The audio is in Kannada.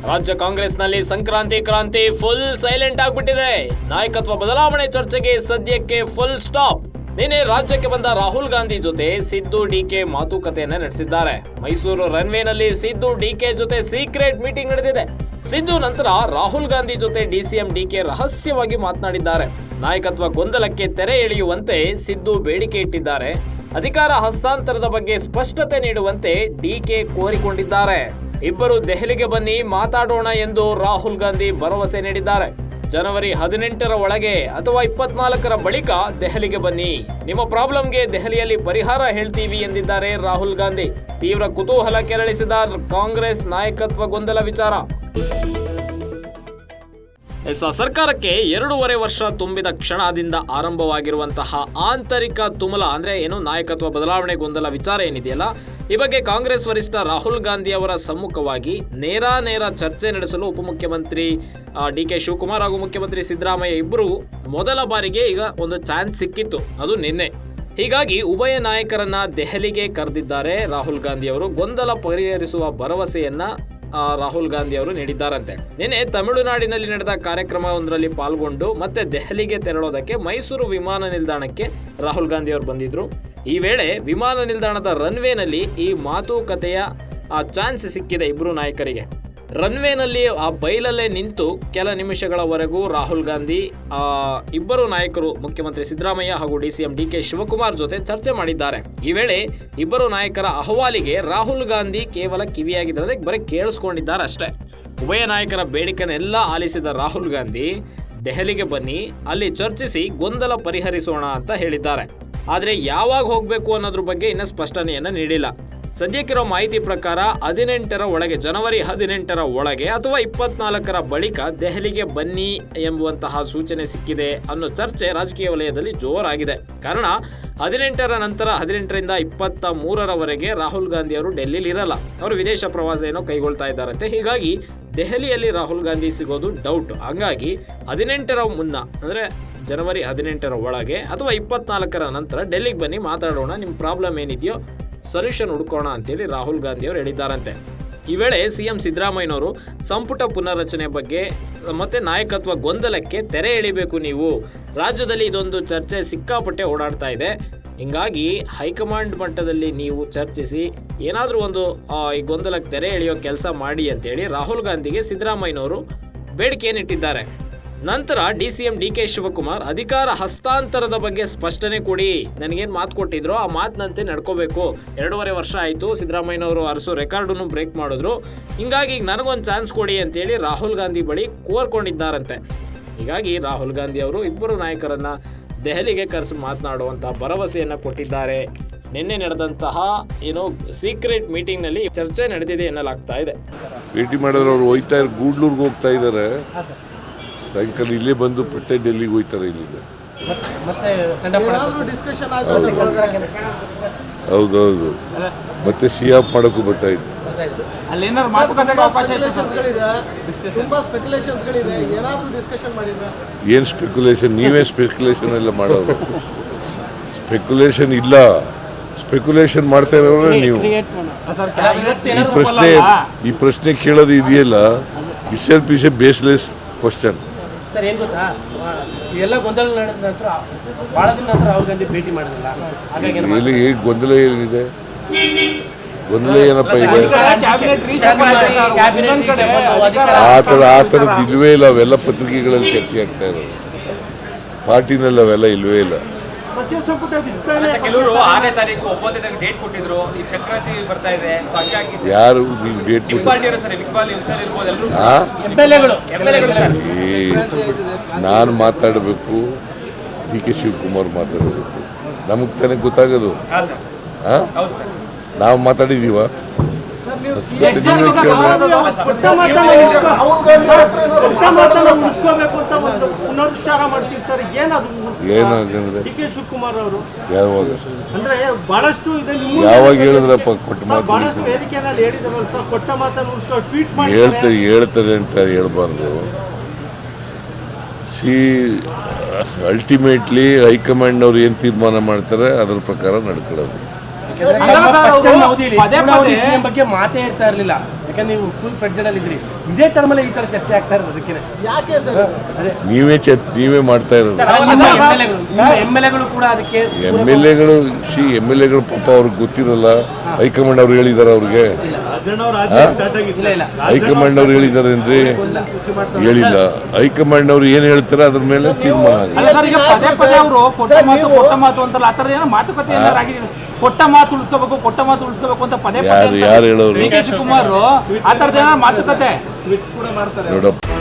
ರಾಜ್ಯ ಕಾಂಗ್ರೆಸ್ನಲ್ಲಿ ಸಂಕ್ರಾಂತಿ ಕ್ರಾಂತಿ ಫುಲ್ ಸೈಲೆಂಟ್ ಆಗ್ಬಿಟ್ಟಿದೆ. ನಾಯಕತ್ವ ಬದಲಾವಣೆ ಚರ್ಚೆಗೆ ಸದ್ಯಕ್ಕೆ ಫುಲ್ ಸ್ಟಾಪ್. ನಿನ್ನೆ ರಾಜ್ಯಕ್ಕೆ ಬಂದ ರಾಹುಲ್ ಗಾಂಧಿ ಜೊತೆ ಸಿದ್ದು ಡಿಕೆ ಮಾತುಕತೆಯನ್ನ ನಡೆಸಿದ್ದಾರೆ. ಮೈಸೂರು ರನ್ವೇನಲ್ಲಿ ಸಿದ್ದು ಡಿಕೆ ಜೊತೆ ಸೀಕ್ರೆಟ್ ಮೀಟಿಂಗ್ ನಡೆದಿದೆ. ಸಿದ್ದು ನಂತರ ರಾಹುಲ್ ಗಾಂಧಿ ಜೊತೆ ಡಿಸಿಎಂ ಡಿಕೆ ರಹಸ್ಯವಾಗಿ ಮಾತನಾಡಿದ್ದಾರೆ. ನಾಯಕತ್ವ ಗೊಂದಲಕ್ಕೆ ತೆರೆ ಎಳೆಯುವಂತೆ ಸಿದ್ದು ಬೇಡಿಕೆ ಇಟ್ಟಿದ್ದಾರೆ. ಅಧಿಕಾರ ಹಸ್ತಾಂತರದ ಬಗ್ಗೆ ಸ್ಪಷ್ಟತೆ ನೀಡುವಂತೆ ಡಿಕೆ ಕೋರಿಕೊಂಡಿದ್ದಾರೆ. ಇಬ್ಬರು ದೆಹಲಿಗೆ ಬನ್ನಿ ಮಾತಾಡೋಣ ಎಂದು ರಾಹುಲ್ ಗಾಂಧಿ ಭರವಸೆ ನೀಡಿದ್ದಾರೆ. ಜನವರಿ 18ರ ಒಳಗೆ ಅಥವಾ 24ರ ಬಳಿಕ ದೆಹಲಿಗೆ ಬನ್ನಿ, ನಿಮ್ಮ ಪ್ರಾಬ್ಲಮ್ಗೆ ದೆಹಲಿಯಲ್ಲಿ ಪರಿಹಾರ ಹೇಳ್ತೀವಿ ಎಂದಿದ್ದಾರೆ ರಾಹುಲ್ ಗಾಂಧಿ. ತೀವ್ರ ಕುತೂಹಲ ಕೆರಳಿಸಿದ ಕಾಂಗ್ರೆಸ್ ನಾಯಕತ್ವ ಗೊಂದಲ ವಿಚಾರ. ಸರ್ಕಾರಕ್ಕೆ 2.5 ವರ್ಷ ತುಂಬಿದ ಕ್ಷಣದಿಂದ ಆರಂಭವಾಗಿರುವಂತಹ ಆಂತರಿಕ ತುಮುಲ ಅಂದ್ರೆ ನಾಯಕತ್ವ ಬದಲಾವಣೆ ಗೊಂದಲ ವಿಚಾರ ಏನಿದೆಯಲ್ಲ, ಈ ಬಗ್ಗೆ ಕಾಂಗ್ರೆಸ್ ವರಿಷ್ಠ ರಾಹುಲ್ ಗಾಂಧಿ ಅವರ ಸಮ್ಮುಖವಾಗಿ ನೇರ ಚರ್ಚೆ ನಡೆಸಲು ಉಪಮುಖ್ಯಮಂತ್ರಿ ಡಿಕೆ ಶಿವಕುಮಾರ್ ಹಾಗೂ ಮುಖ್ಯಮಂತ್ರಿ ಸಿದ್ದರಾಮಯ್ಯ ಇಬ್ಬರು ಮೊದಲ ಬಾರಿಗೆ ಈಗ ಒಂದು ಚಾನ್ಸ್ ಸಿಕ್ಕಿತ್ತು, ಅದು ನಿನ್ನೆ. ಹೀಗಾಗಿ ಉಭಯ ನಾಯಕರನ್ನ ದೆಹಲಿಗೆ ಕರೆದಿದ್ದಾರೆ ರಾಹುಲ್ ಗಾಂಧಿ ಅವರು. ಗೊಂದಲ ಪರಿಹರಿಸುವ ಭರವಸೆಯನ್ನ ರಾಹುಲ್ ಗಾಂಧಿ ಅವರು ನೀಡಿದ್ದಾರಂತೆ. ನಿನ್ನೆ ತಮಿಳುನಾಡಿನಲ್ಲಿ ನಡೆದ ಕಾರ್ಯಕ್ರಮವೊಂದರಲ್ಲಿ ಪಾಲ್ಗೊಂಡು ಮತ್ತೆ ದೆಹಲಿಗೆ ತೆರಳೋದಕ್ಕೆ ಮೈಸೂರು ವಿಮಾನ ನಿಲ್ದಾಣಕ್ಕೆ ರಾಹುಲ್ ಗಾಂಧಿ ಅವರು ಬಂದಿದ್ರು. ಈ ವೇಳೆ ವಿಮಾನ ನಿಲ್ದಾಣದ ರನ್ವೇನಲ್ಲಿ ಈ ಮಾತುಕತೆಯ ಚಾನ್ಸ್ ಸಿಕ್ಕಿದೆ ಇಬ್ರು ನಾಯಕರಿಗೆ. ರನ್ವೇನಲ್ಲಿ ಆ ಬೈಲಲ್ಲೇ ನಿಂತು ಕೆಲ ನಿಮಿಷಗಳವರೆಗೂ ರಾಹುಲ್ ಗಾಂಧಿ ಇಬ್ಬರು ನಾಯಕರು ಮುಖ್ಯಮಂತ್ರಿ ಸಿದ್ದರಾಮಯ್ಯ ಹಾಗೂ ಡಿಸಿಎಂ ಡಿಕೆ ಶಿವಕುಮಾರ್ ಜೊತೆ ಚರ್ಚೆ ಮಾಡಿದ್ದಾರೆ. ಈ ವೇಳೆ ಇಬ್ಬರು ನಾಯಕರ ಅಹವಾಲಿಗೆ ರಾಹುಲ್ ಗಾಂಧಿ ಕೇವಲ ಕಿವಿಯಾಗಿದ್ದಾರೆ, ಬರೀ ಕೇಳಿಸ್ಕೊಂಡಿದ್ದಾರೆ ಅಷ್ಟೇ. ಉಭಯ ನಾಯಕರ ಬೇಡಿಕೆನೆಲ್ಲ ಆಲಿಸಿದ ರಾಹುಲ್ ಗಾಂಧಿ ದೆಹಲಿಗೆ ಬನ್ನಿ, ಅಲ್ಲಿ ಚರ್ಚಿಸಿ ಗೊಂದಲ ಪರಿಹರಿಸೋಣ ಅಂತ ಹೇಳಿದ್ದಾರೆ. ಆದರೆ ಯಾವಾಗ ಹೋಗಬೇಕು ಅನ್ನೋದ್ರ ಬಗ್ಗೆ ಇನ್ನೂ ಸ್ಪಷ್ಟನೆಯನ್ನು ನೀಡಿಲ್ಲ. ಸದ್ಯಕ್ಕಿರೋ ಮಾಹಿತಿ ಪ್ರಕಾರ 18ರ ಒಳಗೆ, ಜನವರಿ 18ರ ಒಳಗೆ ಅಥವಾ 24ರ ಬಳಿಕ ದೆಹಲಿಗೆ ಬನ್ನಿ ಎಂಬುವಂತಹ ಸೂಚನೆ ಸಿಕ್ಕಿದೆ ಅನ್ನೋ ಚರ್ಚೆ ರಾಜಕೀಯ ವಲಯದಲ್ಲಿ ಜೋರಾಗಿದೆ. ಕಾರಣ 18ರ ನಂತರ 18ರಿಂದ 23ರವರೆಗೆ ರಾಹುಲ್ ಗಾಂಧಿ ಅವರು ಡೆಲ್ಲಿಲಿ ಇರಲ್ಲ, ಅವರು ವಿದೇಶ ಪ್ರವಾಸ ಏನೋ ಕೈಗೊಳ್ತಾ ಇದ್ದಾರಂತೆ. ಹೀಗಾಗಿ ದೆಹಲಿಯಲ್ಲಿ ರಾಹುಲ್ ಗಾಂಧಿ ಸಿಗೋದು ಡೌಟ್. ಹಂಗಾಗಿ 18ರ ಮುನ್ನ ಅಂದ್ರೆ ಜನವರಿ 18ರ ಒಳಗೆ ಅಥವಾ 24ರ ನಂತರ ಡೆಲ್ಲಿಗೆ ಬನ್ನಿ ಮಾತಾಡೋಣ, ನಿಮ್ಮ ಪ್ರಾಬ್ಲಮ್ ಏನಿದೆಯೋ ಸೊಲ್ಯೂಷನ್ ಹುಡ್ಕೋಣ ಅಂತೇಳಿ ರಾಹುಲ್ ಗಾಂಧಿ ಅವರು ಹೇಳಿದ್ದಾರಂತೆ. ಈ ವೇಳೆ ಸಿಎಂ ಸಿದ್ದರಾಮಯ್ಯನವರು ಸಂಪುಟ ಪುನರ್ರಚನೆ ಬಗ್ಗೆ ಮತ್ತೆ ನಾಯಕತ್ವ ಗೊಂದಲಕ್ಕೆ ತೆರೆ ಎಳಿಬೇಕು, ನೀವು ರಾಜ್ಯದಲ್ಲಿ ಇದೊಂದು ಚರ್ಚೆ ಸಿಕ್ಕಾಪಟ್ಟೆ ಓಡಾಡ್ತಾ ಇದೆ, ಹಿಂಗಾಗಿ ಹೈಕಮಾಂಡ್ ಮಟ್ಟದಲ್ಲಿ ನೀವು ಚರ್ಚಿಸಿ ಏನಾದರೂ ಒಂದು ಈ ಗೊಂದಲಕ್ಕೆ ತೆರೆ ಎಳೆಯೋ ಕೆಲಸ ಮಾಡಿ ಅಂತೇಳಿ ರಾಹುಲ್ ಗಾಂಧಿಗೆ ಸಿದ್ದರಾಮಯ್ಯನವರು ಬೇಡಿಕೆಯನ್ನಿಟ್ಟಿದ್ದಾರೆ. ನಂತರ ಡಿಸಿಎಂ ಡಿಕೆ ಶಿವಕುಮಾರ್ ಅಧಿಕಾರ ಹಸ್ತಾಂತರದ ಬಗ್ಗೆ ಸ್ಪಷ್ಟನೆ ಕೊಡಿ, ನನಗೇನು ಮಾತು ಕೊಟ್ಟಿದ್ರು ಆ ಮಾತಿನಂತೆ ನಡ್ಕೋಬೇಕು, 2.5 ವರ್ಷ ಆಯಿತು, ಸಿದ್ದರಾಮಯ್ಯನವರು ಅರಸು ರೆಕಾರ್ಡನ್ನು ಬ್ರೇಕ್ ಮಾಡಿದ್ರು, ಹಿಂಗಾಗಿ ನನಗೊಂದು ಚಾನ್ಸ್ ಕೊಡಿ ಅಂತೇಳಿ ರಾಹುಲ್ ಗಾಂಧಿ ಬಳಿ ಕೋರ್ಕೊಂಡಿದ್ದಾರಂತೆ. ಹೀಗಾಗಿ ರಾಹುಲ್ ಗಾಂಧಿ ಅವರು ಇಬ್ಬರು ನಾಯಕರನ್ನ ದೆಹಲಿಗೆ ಕರೆಸಿ ಮಾತನಾಡುವಂಥ ಭರವಸೆಯನ್ನು ಕೊಟ್ಟಿದ್ದಾರೆ. ನಿನ್ನೆ ನಡೆದಂತಹ ಸೀಕ್ರೆಟ್ ಮೀಟಿಂಗ್ನಲ್ಲಿ ಚರ್ಚೆ ನಡೆದಿದೆ ಎನ್ನಲಾಗ್ತಾ ಇದೆ. ಭೇಟಿ ಮಾಡಿದ್ರೆ ಅವರು ಗೂಡ್ಲೂರ್ಗೆ ಹೋಗ್ತಾ ಇದ್ದಾರೆ, ಸಾಯಂಕಾಲ ಇಲ್ಲೇ ಬಂದು ಮತ್ತೆ ಡೆಲ್ಲಿಗೆ ಹೋಗ್ತಾರೆ. ಇಲ್ಲಿಂದ ಹೌದೌದು, ಮತ್ತೆ ಸಿಆಫ್ ಮಾಡೋಕ್ಕೂ ಬರ್ತಾ ಇತ್ತು. ಏನು ಸ್ಪೆಕ್ಯುಲೇಷನ್? ನೀವೇ ಸ್ಪೆಕ್ಯುಲೇಷನ್ ಎಲ್ಲ ಮಾಡೋದು. ಸ್ಪೆಕ್ಯುಲೇಷನ್ ಇಲ್ಲ, ಸ್ಪೆಕ್ಯುಲೇಷನ್ ಮಾಡ್ತಾ ಇರೋರು ನೀವು. ಈ ಪ್ರಶ್ನೆ ಕೇಳೋದು ಇದೆಯಲ್ಲ, itself is A baseless question. Sir, ಏನು ಗೊತ್ತಾ, ಎಲ್ಲ ಗೊಂದಲ ನಡೆದ ನಂತರ ಭಾಳ ದಿನ ನಂತರ ರಾಹುಲ್ ಗಾಂಧಿ ಭೇಟಿ ಮಾಡಿದ್ರಲ್ಲ, ಹಾಗಾಗಿ ಗೊಂದಲ ಏನಿದೆ? ಗೊಂದಲ ಏನಪ್ಪ ಇದೆ? ಆ ಥರದ್ದು ಇಲ್ವೇ ಇಲ್ಲ. ಅವೆಲ್ಲ ಪತ್ರಿಕೆಗಳಲ್ಲಿ ಚರ್ಚೆ ಆಗ್ತಾ ಇರೋದು, ಪಾರ್ಟಿನಲ್ಲಿ ಅವೆಲ್ಲ ಇಲ್ವೇ ಇಲ್ಲ. ಯಾರು ನೀವು ಡೇಟ್ ನಾನು ಮಾತಾಡಬೇಕು, ಡಿ ಕೆ ಶಿವಕುಮಾರ್ ಮಾತಾಡಬೇಕು, ನಮಗೆ ತಾನೇ ಗೊತ್ತಾಗೋದು. ನಾವು ಮಾತಾಡಿದೀವ? ಯಾವಾಗ ಹೇಳಿದ್ರಪ್ಪ ಕೊಟ್ಟ ಮಾತು? ಹೇಳ್ತಾರೆ ಅಂತ ಹೇಳ್ಬಾರ್ದು. ಅಲ್ಟಿಮೇಟ್ಲಿ ಹೈಕಮಾಂಡ್ ಅವ್ರು ಏನು ತೀರ್ಮಾನ ಮಾಡ್ತಾರೆ ಅದರ ಪ್ರಕಾರ ನಡ್ಕೊಳ್ಳೋದು. ಸಿಎಂ ಬಗ್ಗೆ ಮಾತೇ ಇರ್ತಾ ಇರಲಿಲ್ಲ, ಯಾಕಂದ್ರೆ ನೀವು ಫುಲ್ ಪ್ರೆಗ್ನೆಂಟ್ ಅಲ್ಲಿ ಇದ್ರಿ. ಇದೇ ಟರ್ಮಲ್ಲಿ ಈ ತರ ಚರ್ಚೆ ಆಗ್ತಾ ಇರೋದು ಅದಕ್ಕೆ ಅದೇ ನೀವೇ ಮಾಡ್ತಾ ಇರೋದು. MLA ಗಳು ಕೂಡ ಅದಕ್ಕೆ ಎಮ್ ಎಲ್ ಎಗಳು ಪಾಪ ಅವ್ರಿಗೆ ಗೊತ್ತಿರಲ್ಲ. ಹೈಕಮಾಂಡ್ ಅವ್ರು ಹೇಳಿದಾರೆ ಅವ್ರಿಗೆ, ಹೈಕಮಾಂಡ್ ಅವ್ರು ಹೇಳಿದಾರೇನ್ರಿ? ಹೇಳಿಲ್ಲ. ಹೈಕಮಾಂಡ್ ಅವ್ರು ಏನ್ ಹೇಳ್ತಾರೆ ಅದ್ರ ಮೇಲೆ ತೀರ್ಮಾನ ಕೊಟ್ಟ ಮಾತು ಉಳಿಸ್ಕೋಬೇಕು ಅಂತ ಪದೇ ಯಾರು ಹೇಳೋರು ಶಿವಕುಮಾರ್ ಆ ತರದ ಮಾತುಕತೆ ನೋಡಪ್ಪ.